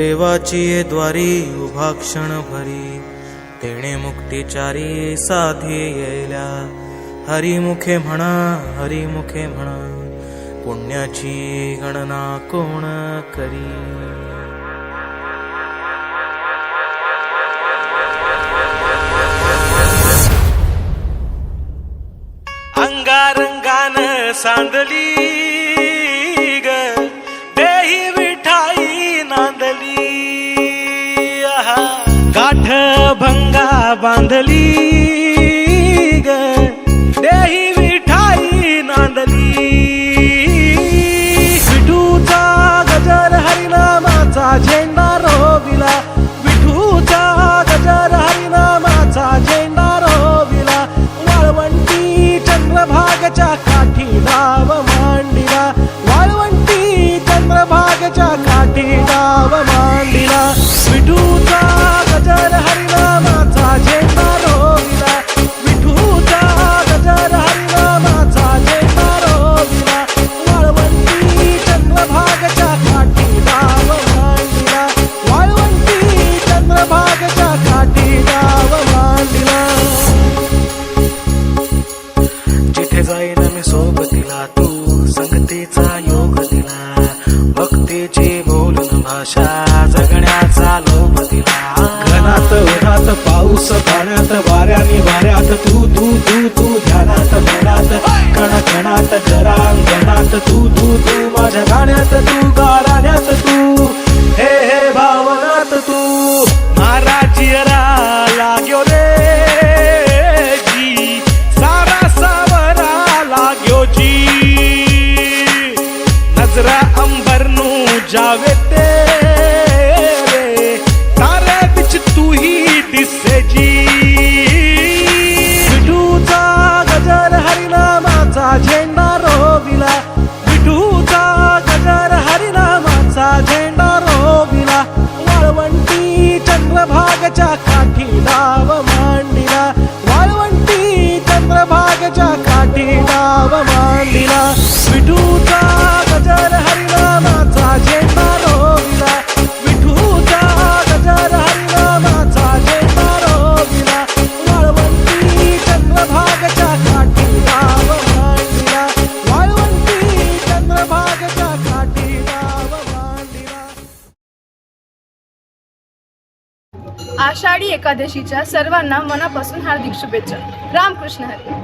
देवाची ये द्वारी उभा क्षण भरी, तेणे मुक्तिचारी साधी येल्या. हरिमुखे म्हणा, हरिमुखे म्हणा, पुण्याची गणना कोण करी. अंगारंगान सांदली ग देही विठाई नांदली. गाठ भंगा बांधली ग देही विठाई नांदली. विठूचा गजर हरिनामाचा झेंडा रोविला. विठूचा गजर हरिनामाचा झेंडा रोविला. वाळवंटी चंद्रभागच्या काठी डाव मांडिला. वाळवंटी चंद्रभागच्या काठी डाव मांडिला. विठूचा गजर हरिनामाचा झेंडा रोविला. विठूचा गजर हरिनामाचा झेंडा रोविला. वाळवंटी चंद्रभागच्या काठी डाव मांडिला. वाळवंटी चंद्रभागच्या काठी डाव मांडिला. जिथे जाईन मी सोबतीला, तू संगतीचा योग दिला. भक्तीची बोलून भाषा जगण्याचा लोभ दिला. घनात उन्हात पाऊस पाण्यात वाऱ्याने वाऱ्यात तू तू तू तू ध्यानात मनात कण कणात घरांगणात तू तू तू माझ्या गाण्यात तू गाण्यात तू हे हे भावनात तू. महाराजियरा लाग्यो रे जी, सारा सावरा लाग्यो जी. नजरा अंबरनू जावे तेरे, तारे बिच तू ही दिसे जी. विठूचा गजर हरिनामाचा झेंडा रोविला. विठूचा गजर हरिनामाचा झेंडा रोविला. वाळवंटी चंद्रभागच्या काठी डाव मांडिला. वाळवंटी चंद्रभागच्या काठी डाव मांडिला. विठूचा गजर हरिनामाचा झेंडा रोविला. विठूचा गजर हरिनामाचा झेंडा रोविला. वाळवंटी चंद्रभागच्या काठी डाव मांडिला. वाळवंटी चंद्रभागच्या काठी डाव मांडिला. आषाढी एकादशीच्या सर्वांना मनापासून हार्दिक शुभेच्छा. रामकृष्ण हरी.